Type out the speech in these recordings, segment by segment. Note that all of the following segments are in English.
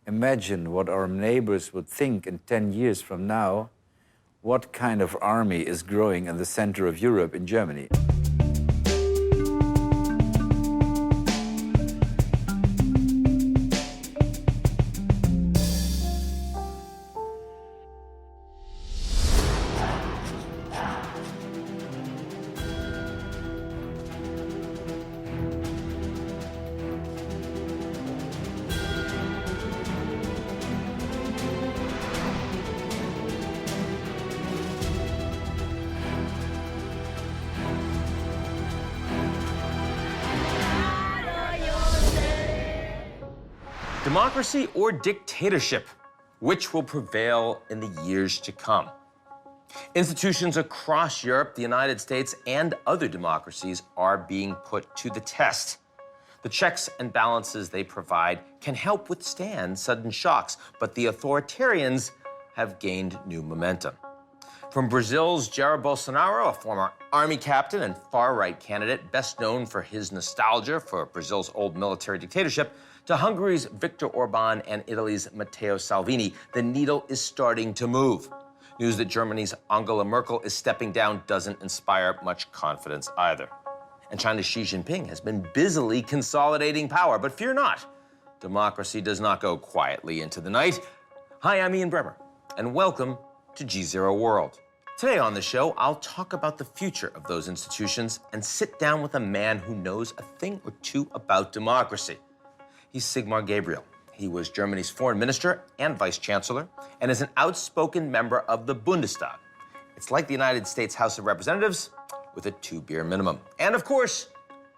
Imagine what our neighbors would think in 10 years from now, what kind of army is growing in the center of Europe in Germany. Democracy or dictatorship? Which will prevail in the years to come? Institutions across Europe, the United States, and other democracies are being put to the test. The checks and balances they provide can help withstand sudden shocks, but the authoritarians have gained new momentum. From Brazil's Jair Bolsonaro, a former army captain and far-right candidate, best known for his nostalgia for Brazil's old military dictatorship, to Hungary's Viktor Orban and Italy's Matteo Salvini, the needle is starting to move. News that Germany's Angela Merkel is stepping down doesn't inspire much confidence either. And China's Xi Jinping has been busily consolidating power, but fear not, democracy does not go quietly into the night. Hi, I'm Ian Bremmer, and welcome to GZERO World. Today on the show, I'll talk about the future of those institutions and sit down with a man who knows a thing or two about democracy. He's Sigmar Gabriel. He was Germany's foreign minister and vice-chancellor and is an outspoken member of the Bundestag. It's like the United States House of Representatives with a 2-beer minimum. And of course,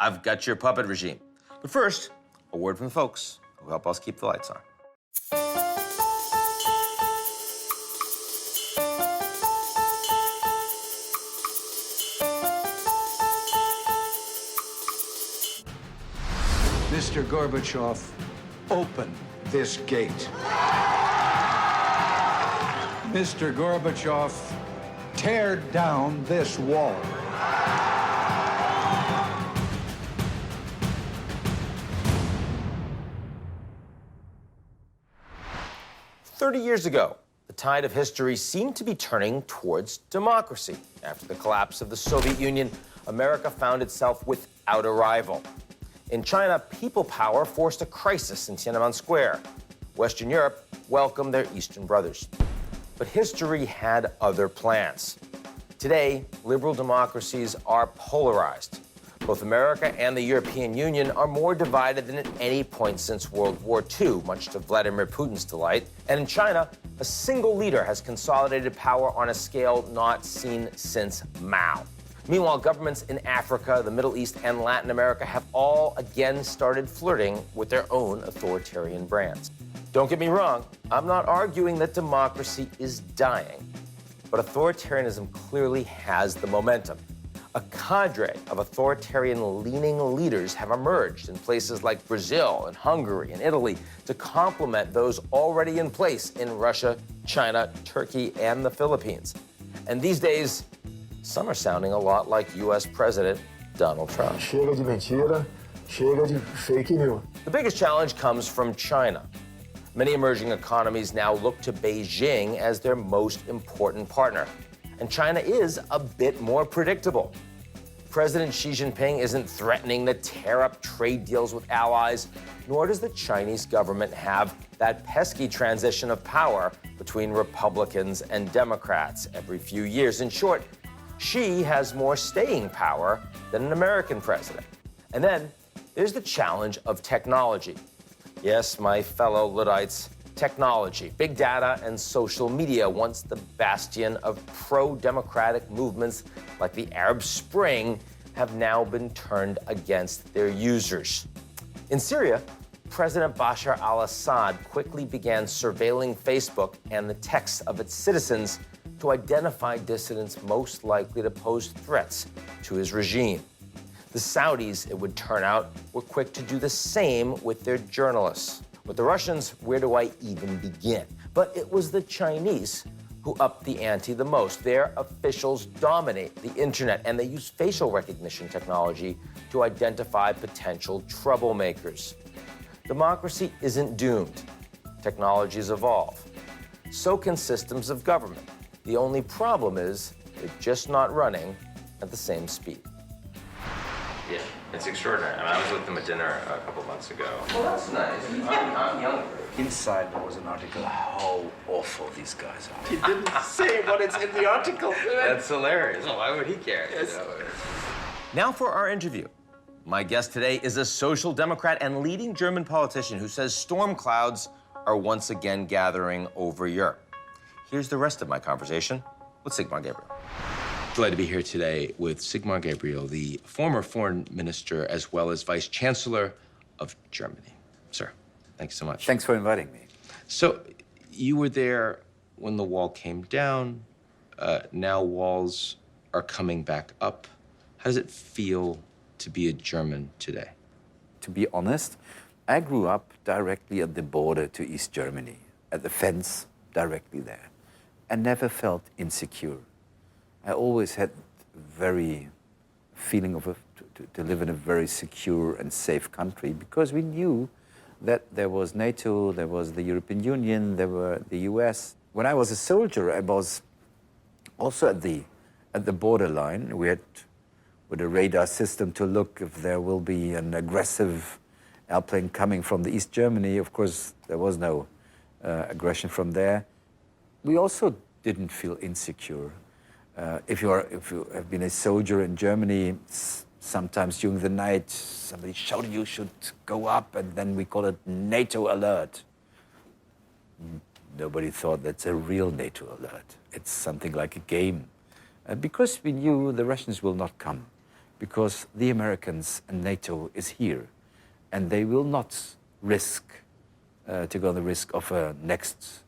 I've got your puppet regime. But first, a word from the folks who help us keep the lights on. Mr. Gorbachev, open this gate. Mr. Gorbachev, tear down this wall. "30 years ago, the tide of history seemed to be turning towards democracy. After the collapse of the Soviet Union, America found itself without a rival. In China, people power forced a crisis in Tiananmen Square. Western Europe welcomed their Eastern brothers. But history had other plans. Today, liberal democracies are polarized. Both America and the European Union are more divided than at any point since World War II, much to Vladimir Putin's delight. And in China, a single leader has consolidated power on a scale not seen since Mao. Meanwhile, governments in Africa, the Middle East, and Latin America have all again started flirting with their own authoritarian brands. Don't get me wrong, I'm not arguing that democracy is dying, but authoritarianism clearly has the momentum. A cadre of authoritarian-leaning leaders have emerged in places like Brazil and Hungary and Italy to complement those already in place in Russia, China, Turkey, and the Philippines. And these days, some are sounding a lot like U.S. President Donald Trump. Chega de mentira, chega de fake news. The biggest challenge comes from China. Many emerging economies now look to Beijing as their most important partner. And China is a bit more predictable. President Xi Jinping isn't threatening to tear up trade deals with allies, nor does the Chinese government have that pesky transition of power between Republicans and Democrats every few years. In short, Xi has more staying power than an American president. And then there's the challenge of technology. Yes, my fellow Luddites, technology, big data, and social media, once the bastion of pro-democratic movements like the Arab Spring, have now been turned against their users. In Syria, President Bashar al-Assad quickly began surveilling Facebook and the texts of its citizens to identify dissidents most likely to pose threats to his regime. The Saudis, it would turn out, were quick to do the same with their journalists. With the Russians, where do I even begin? But it was the Chinese who upped the ante the most. Their officials dominate the internet, and they use facial recognition technology to identify potential troublemakers. Democracy isn't doomed. technologies evolve. So can systems of government. The only problem is they're just not running at the same speed. Yeah, it's extraordinary. I mean, I was with them at dinner a couple months ago. Well, that's nice. I'm younger. Inside there was an article how awful these guys are. He didn't say what it's in the article. That's hilarious. Oh, why would he care? Yes. You know? Now for our interview. My guest today is a social democrat and leading German politician who says storm clouds are once again gathering over Europe. Here's the rest of my conversation with Sigmar Gabriel. Glad to be here today with Sigmar Gabriel, the former foreign minister as well as Vice-Chancellor of Germany. Sir, thanks so much. Thanks for inviting me. So, you were there when the wall came down. Now walls are coming back up. How does it feel to be a German today? To be honest, I grew up directly at the border to East Germany, at the fence directly there, and never felt insecure. I always had very feeling of to live in a very secure and safe country because we knew that there was NATO, there was the European Union, there were the US. When I was a soldier, I was also at the borderline. We had with a radar system to look if there will be an aggressive airplane coming from the East Germany. Of course, there was no aggression from there. We also didn't feel insecure. If you have been a soldier in Germany, sometimes during the night, somebody shouted you should go up, and then we call it NATO alert. Nobody thought that's a real NATO alert. It's something like a game. Because we knew the Russians will not come, because the Americans and NATO is here, and they will not risk to go on the risk of a next,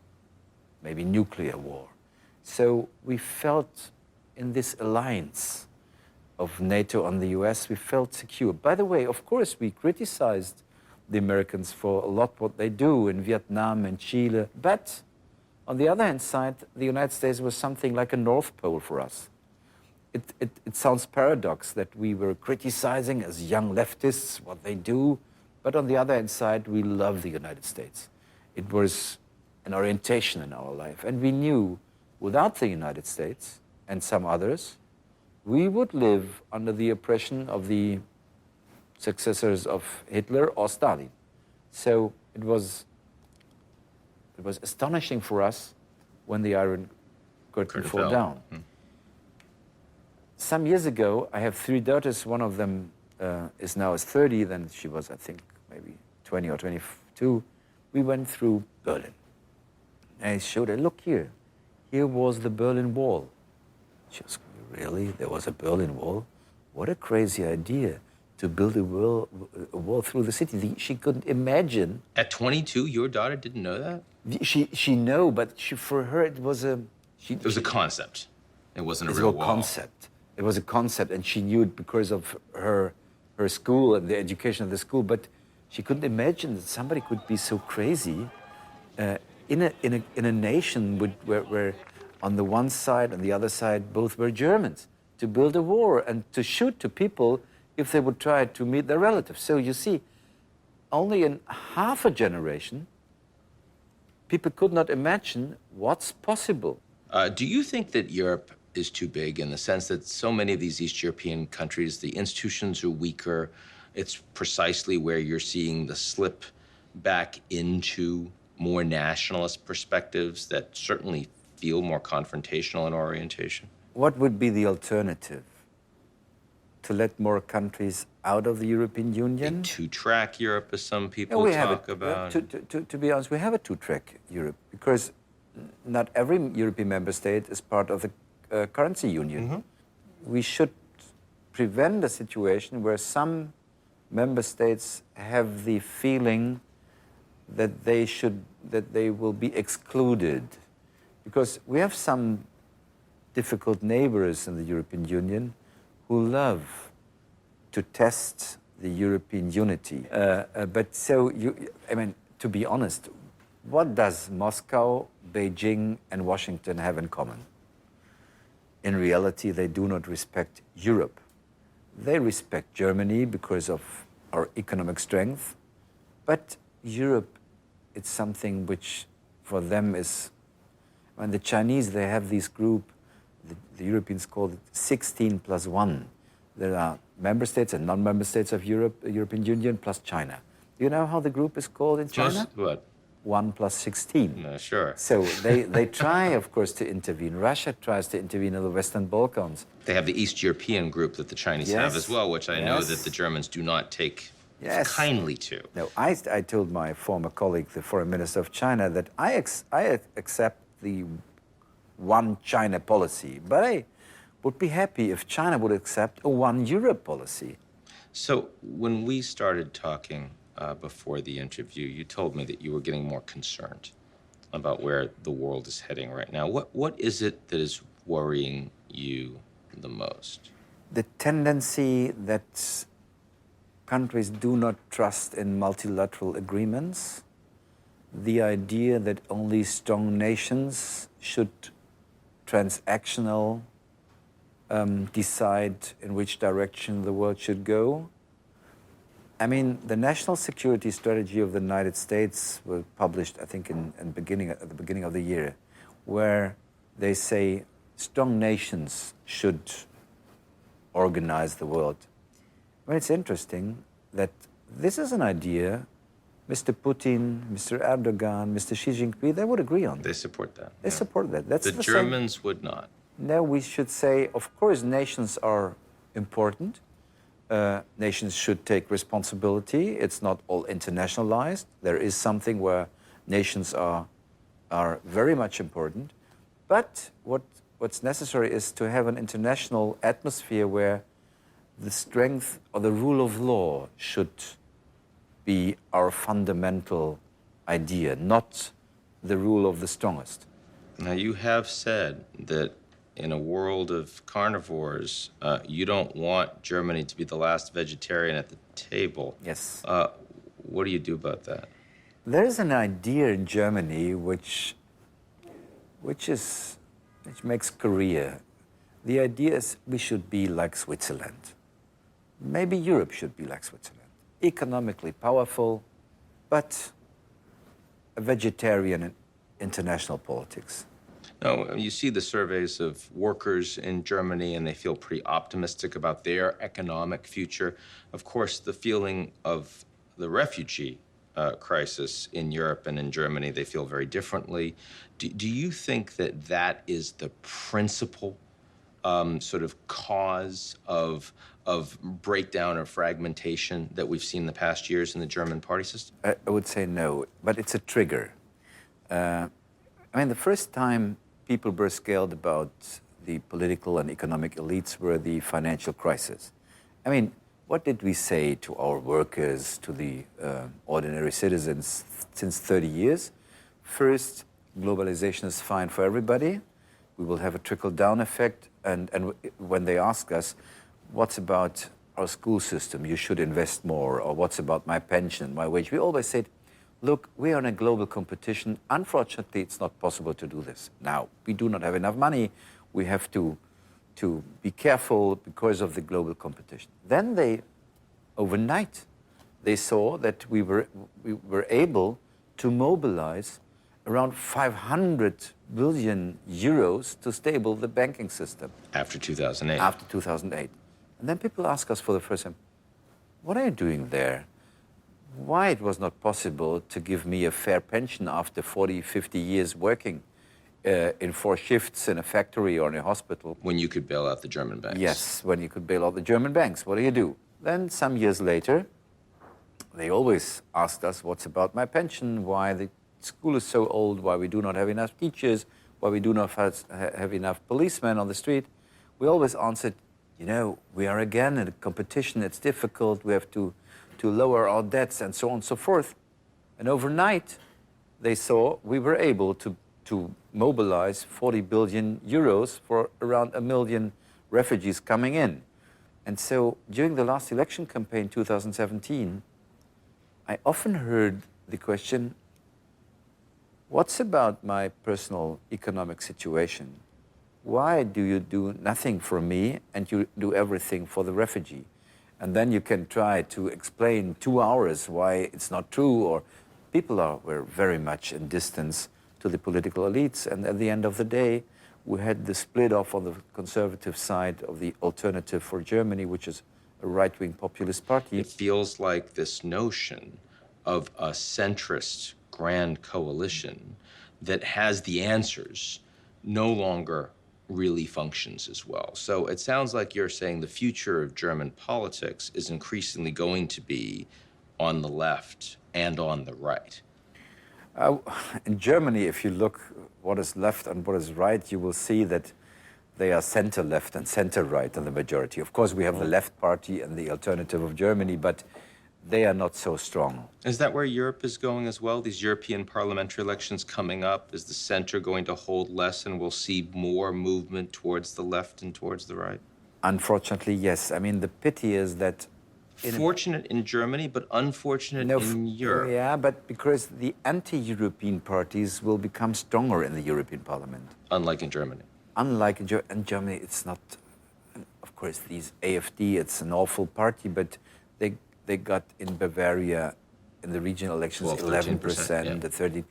maybe nuclear war. So we felt in this alliance of NATO and the US, we felt secure. By the way, of course, we criticized the Americans for a lot what they do in Vietnam and Chile. But on the other hand side, the United States was something like a North Pole for us. It sounds paradox that we were criticizing as young leftists what they do, but on the other hand side, we love the United States. It was an orientation in our life, and we knew without the United States and some others, we would live under the oppression of the successors of Hitler or Stalin. So it was astonishing for us when the Iron Curtain fell down. Some years ago, I have 3 daughters. One of them is now 30, then she was, I think, maybe 20 or 22. We went through Berlin. And I showed her, look here. Here was the Berlin Wall. She was, really? There was a Berlin Wall? What a crazy idea to build a wall through the city. She couldn't imagine. At 22, your daughter didn't know that? She knew, but for her it was a... It was a concept. It wasn't a real wall. Concept. It was a concept, and she knew it because of her school and the education of the school, but she couldn't imagine that somebody could be so crazy in a nation where on the one side and the other side both were Germans, to build a war and to shoot to people if they would try to meet their relatives. So you see, only in half a generation, people could not imagine what's possible. Do you think that Europe is too big in the sense that so many of these East European countries, the institutions are weaker? It's precisely where you're seeing the slip back into more nationalist perspectives that certainly feel more confrontational in orientation? What would be the alternative? To let more countries out of the European Union? A two-track Europe, as some people talk about. To be honest, we have a two-track Europe because not every European member state is part of the currency union. Mm-hmm. We should prevent a situation where some member states have the feeling that they will be excluded, because we have some difficult neighbors in the European Union who love to test the European unity. But so, I mean, to be honest, what does Moscow, Beijing, and Washington have in common? In reality, they do not respect Europe. They respect Germany because of our economic strength, but Europe it's something which for them is, when the Chinese, they have this group, the Europeans call it 16 plus 1. There are member states and non-member states of Europe, European Union plus China. Do you know how the group is called in China? What? 1 plus 16. Sure. So they try, of course, to intervene. Russia tries to intervene in the Western Balkans. They have the East European group that the Chinese have as well, which I know that the Germans do not take kindly to. No, I told my former colleague, the foreign minister of China, that I accept the one China policy, but I would be happy if China would accept a one Europe policy. So when we started talking before the interview, you told me that you were getting more concerned about where the world is heading right now. What is it that is worrying you the most? The tendency that countries do not trust in multilateral agreements, the idea that only strong nations should transactional decide in which direction the world should go. I mean, the national security strategy of the United States was published, I think, at the beginning of the year, where they say strong nations should organize the world. Well, it's interesting that this is an idea Mr. Putin, Mr. Erdogan, Mr. Xi Jinping, they would agree on. They support that. They support that. That's the Germans would not. No, we should say, of course, nations are important. Nations should take responsibility. It's not all internationalized. There is something where nations are very much important. But what's necessary is to have an international atmosphere where the strength or the rule of law should be our fundamental idea, not the rule of the strongest. Now, you have said that in a world of carnivores, you don't want Germany to be the last vegetarian at the table. Yes. What do you do about that? There is an idea in Germany which makes Korea. The idea is we should be like Switzerland. Maybe Europe should be like Switzerland. Economically powerful, but a vegetarian in international politics. No, you see the surveys of workers in Germany, and they feel pretty optimistic about their economic future. Of course, the feeling of the refugee crisis in Europe and in Germany, they feel very differently. Do you think that that is the principal sort of cause of breakdown or fragmentation that we've seen the past years in the German party system? I would say no, but it's a trigger. I mean, the first time people were scared about the political and economic elites were the financial crisis. I mean, what did we say to our workers, to the ordinary citizens since 30 years? First, globalization is fine for everybody. We will have a trickle-down effect. And when they ask us, what's about our school system? You should invest more. Or what's about my pension, my wage? We always said, look, we are in a global competition. Unfortunately, it's not possible to do this. Now, we do not have enough money. We have to be careful because of the global competition. Then overnight, they saw that we were able to mobilize around 500 billion euros to stable the banking system. After 2008. After 2008. And then people ask us for the first time, what are you doing there? Why it was not possible to give me a fair pension after 40, 50 years working in 4 shifts in a factory or in a hospital? When you could bail out the German banks. Yes, when you could bail out the German banks. What do? Then some years later, they always asked us, what's about my pension? Why the school is so old? Why we do not have enough teachers? Why we do not have enough policemen on the street? We always answered, you know, we are again in a competition. It's difficult. We have to lower our debts and so on and so forth. And overnight, they saw we were able to mobilize 40 billion euros for around 1 million refugees coming in. And so during the last election campaign, 2017, I often heard the question, what's about my personal economic situation? Why do you do nothing for me and you do everything for the refugee? And then you can try to explain 2 hours why it's not true, or were very much in distance to the political elites. And at the end of the day, we had the split off on the conservative side of the Alternative for Germany, which is a right-wing populist party. It feels like this notion of a centrist grand coalition that has the answers no longer really functions as well. So it sounds like you're saying the future of German politics is increasingly going to be on the left and on the right. In Germany, if you look what is left and what is right, you will see that they are center-left and center-right in the majority. Of course, we have the Left Party and the Alternative of Germany, but they are not so strong. Is that where Europe is going as well? These European parliamentary elections coming up, is the center going to hold less and we'll see more movement towards the left and towards the right? Unfortunately, yes. I mean, the pity is that... Fortunate in Germany, but unfortunate in Europe. Yeah, but because the anti-European parties will become stronger in the European Parliament. Unlike in Germany. Unlike in Germany, it's not... Of course, these AfD, it's an awful party, but they got in Bavaria, in the regional elections, 11%, 13%.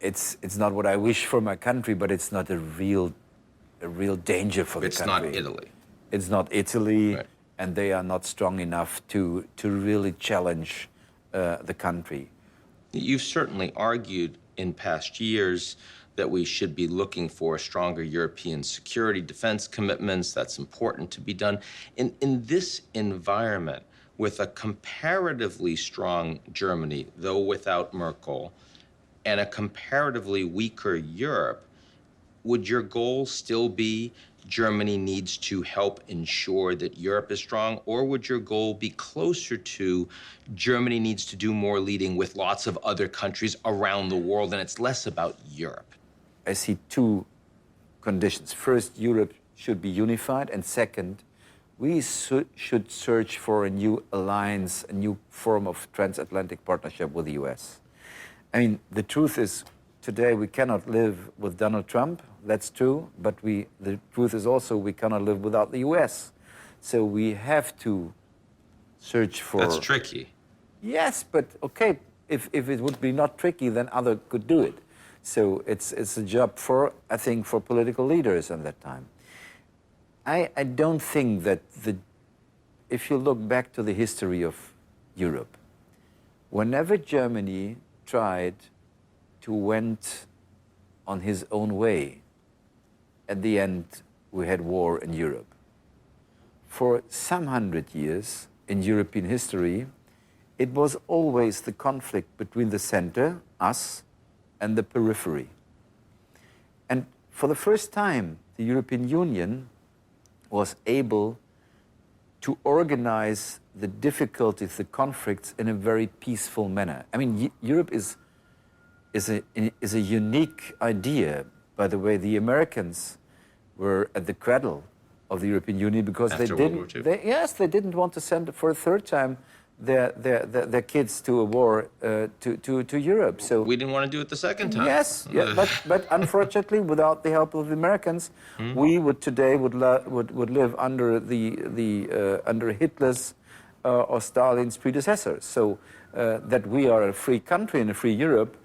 It's not what I wish for my country, but it's not a real danger for the country. It's not Italy. It's not Italy, right. And they are not strong enough to really challenge the country. You've certainly argued in past years that we should be looking for stronger European security defense commitments. That's important to be done. In this environment, with a comparatively strong Germany, though without Merkel, and a comparatively weaker Europe, would your goal still be Germany needs to help ensure that Europe is strong, or would your goal be closer to Germany needs to do more leading with lots of other countries around the world, and it's less about Europe? I see two conditions. First, Europe should be unified, and second, we should search for a new alliance, a new form of transatlantic partnership with the US. I mean, the truth is, today we cannot live with Donald Trump, that's true, but the truth is also we cannot live without the US. So we have to search for... That's tricky. Yes, but okay, if it would be not tricky, then others could do it. So it's a job for, I think, for political leaders at that time. I don't think that if you look back to the history of Europe, whenever Germany tried to went on his own way, at the end we had war in Europe. For some 100 years in European history, it was always the conflict between the center, us, and the periphery. And for the first time, the European Union was able to organize the difficulties, the conflicts, in a very peaceful manner. I mean, Europe is a unique idea. By the way, the Americans were at the cradle of the European Union because After they World War II. they didn't want to send for a third time their kids to a war to Europe. So we didn't want to do it the second time. yes, yeah, but unfortunately, without the help of the Americans, we would today would live under under Hitler's or Stalin's predecessors. So that we are a free country in a free Europe,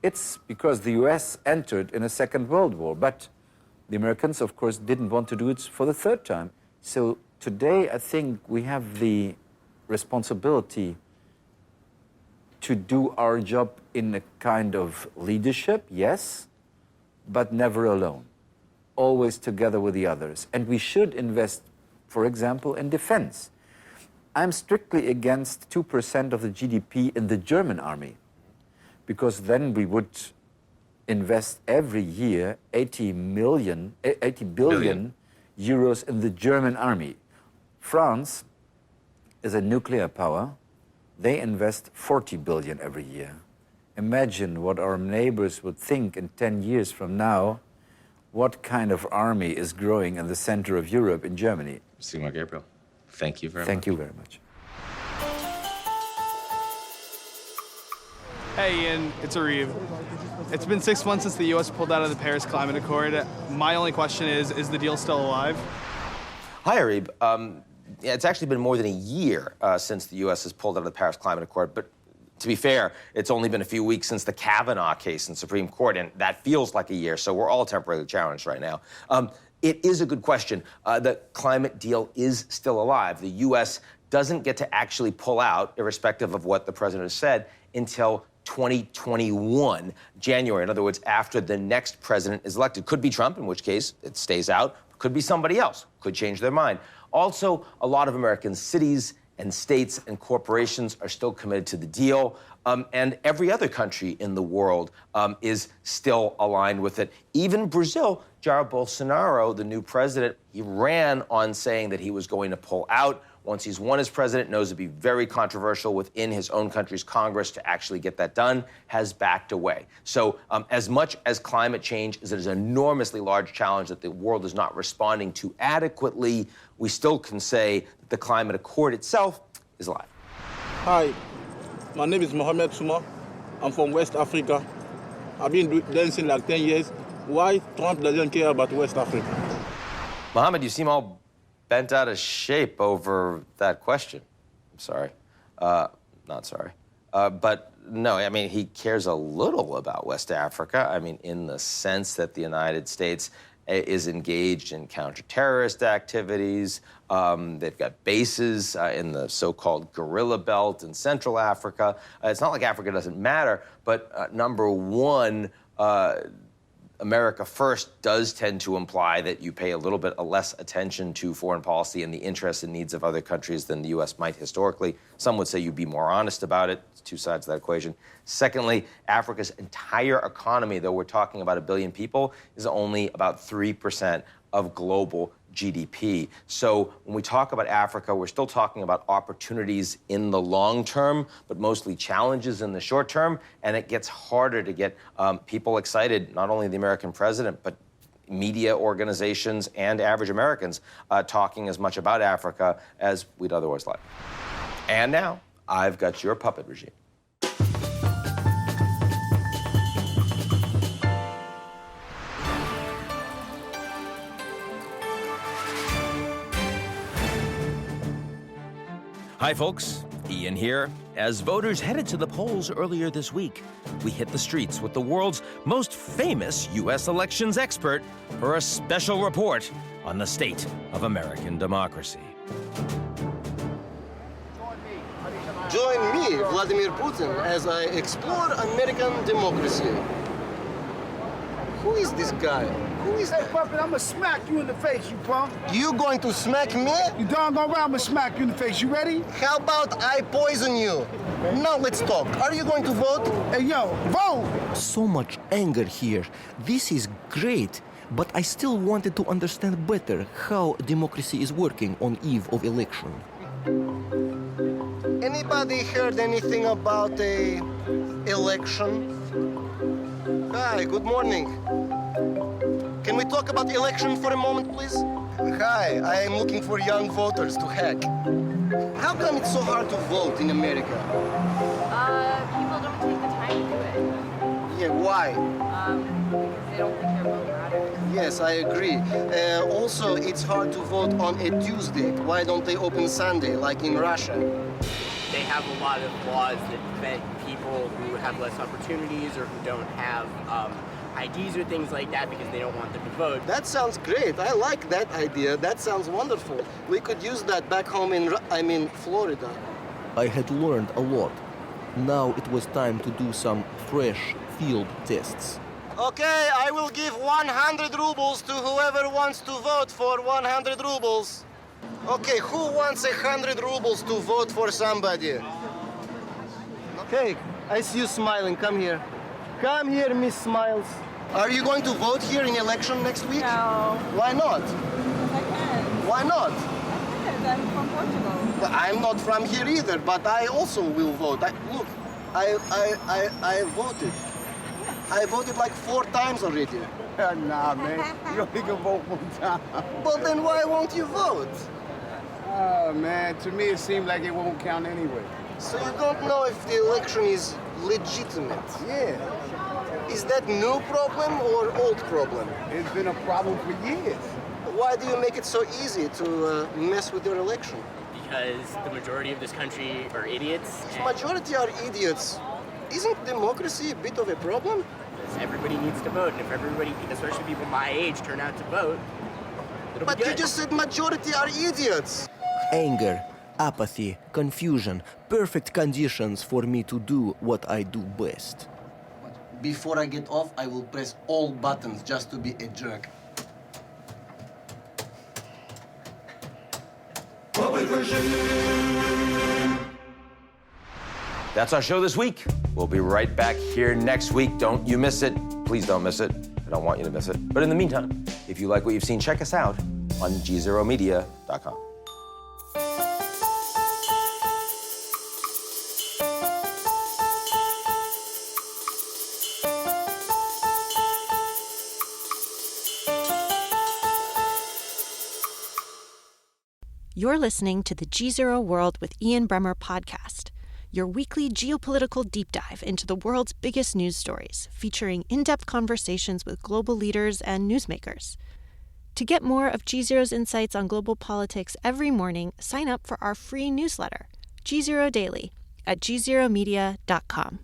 it's because the U.S. entered in a Second World War. But the Americans, of course, didn't want to do it for the third time. So today, I think we have the responsibility to do our job in a kind of leadership, yes, but never alone, always together with the others. And we should invest, for example, in defense. I'm strictly against 2% of the GDP in the German army, because then we would invest every year 80 billion euros in the German army. France is a nuclear power. They invest 40 billion every year. Imagine what our neighbors would think in 10 years from now, what kind of army is growing in the center of Europe in Germany. Sigmar Gabriel, thank you very much. Thank you very much. Hey Ian, it's Arif. It's been 6 months since the U.S. pulled out of the Paris Climate Accord. My only question is the deal still alive? Hi, Arib. it's actually been more than a year since the U.S. has pulled out of the Paris Climate Accord. But to be fair, it's only been a few weeks since the Kavanaugh case in Supreme Court, and that feels like a year, so we're all temporarily challenged right now. It is a good question. The climate deal is still alive. The U.S. doesn't get to actually pull out, irrespective of what the president has said, until 2021, January. In other words, after the next president is elected. Could be Trump, in which case it stays out. Could be somebody else. Could change their mind. Also, a lot of American cities and states and corporations are still committed to the deal. And every other country in the world is still aligned with it. Even Brazil, Jair Bolsonaro, the new president, he ran on saying that he was going to pull out. Once he's won as president, knows it'd be very controversial within his own country's Congress to actually get that done, has backed away. So as much as climate change is an enormously large challenge that the world is not responding to adequately, we still can say that the climate accord itself is alive. Hi, my name is Mohamed Souma. I'm from West Africa. I've been dancing like 10 years. Why Trump doesn't care about West Africa? Mohammed, you seem all bent out of shape over that question. I'm sorry. Not sorry. But no, I mean, he cares a little about West Africa. I mean, in the sense that the United States is engaged in counter-terrorist activities. They've got bases in the so-called guerrilla belt in Central Africa. It's not like Africa doesn't matter, but number one, America First does tend to imply that you pay a little bit less attention to foreign policy and the interests and needs of other countries than the U.S. might historically. Some would say you'd be more honest about it. It's two sides of that equation. Secondly, Africa's entire economy, though we're talking about 1 billion people, is only about 3% of global GDP. So when we talk about Africa, we're still talking about opportunities in the long term, but mostly challenges in the short term. And it gets harder to get people excited, not only the American president, but media organizations and average Americans talking as much about Africa as we'd otherwise like. And now, I've got your puppet regime. Hi, folks. Ian here. As voters headed to the polls earlier this week, we hit the streets with the world's most famous U.S. elections expert for a special report on the state of American democracy. Join me, Vladimir Putin, as I explore American democracy. Who is this guy? Who is Hey, that? Puppet, I'm gonna smack you in the face, you punk. You going to smack me? You doggone right, I'm gonna smack you in the face. You ready? How about I poison you? Now let's talk. Are you going to vote? Hey, yo, vote! So much anger here. This is great. But I still wanted to understand better how democracy is working on eve of election. Anybody heard anything about a election? Hi, good morning. Can we talk about election for a moment, please? Hi, I am looking for young voters to hack. How come it's so hard to vote in America? People don't take the time to do it. Yeah, why? Because they don't think their vote matters. Yes, I agree. Also, it's hard to vote on a Tuesday. Why don't they open Sunday, like in Russia? They have a lot of laws that prevent people who have less opportunities or who don't have IDs or things like that because they don't want them to vote. That sounds great. I like that idea. That sounds wonderful. We could use that back home in Florida. I had learned a lot. Now it was time to do some fresh field tests. Okay, I will give 100 rubles to whoever wants to vote for 100 rubles. Okay, who wants 100 rubles to vote for somebody? Okay, I see you smiling. Come here. Come here, Miss Smiles. Are you going to vote here in election next week? No. Why not? Because I can. Why not? Because I'm from Portugal. Well, I'm not from here either, but I also will vote. Look, I voted. I voted like 4 times already. Nah, man. You only can vote one time. Well, then why won't you vote? Man, to me it seemed like it won't count anyway. So you don't know if the election is legitimate? Yeah, Is that new problem or old problem? it's been a problem for years. why do you make it so easy to mess with your election? Because the majority of this country are idiots. If majority are idiots, isn't democracy a bit of a problem? Because everybody needs to vote, and if everybody, especially people my age, turn out to vote, it'll But be good. you just said majority are idiots. Anger, apathy, confusion, perfect conditions for me to do what I do best. Before I get off, I will press all buttons just to be a jerk. That's our show this week. We'll be right back here next week. Don't you miss it. Please don't miss it. I don't want you to miss it. But in the meantime, if you like what you've seen, check us out on GZEROmedia.com. You're listening to the GZERO World with Ian Bremmer podcast, your weekly geopolitical deep dive into the world's biggest news stories, featuring in-depth conversations with global leaders and newsmakers. To get more of GZERO's insights on global politics every morning, sign up for our free newsletter, GZERO Daily, at gzeromedia.com.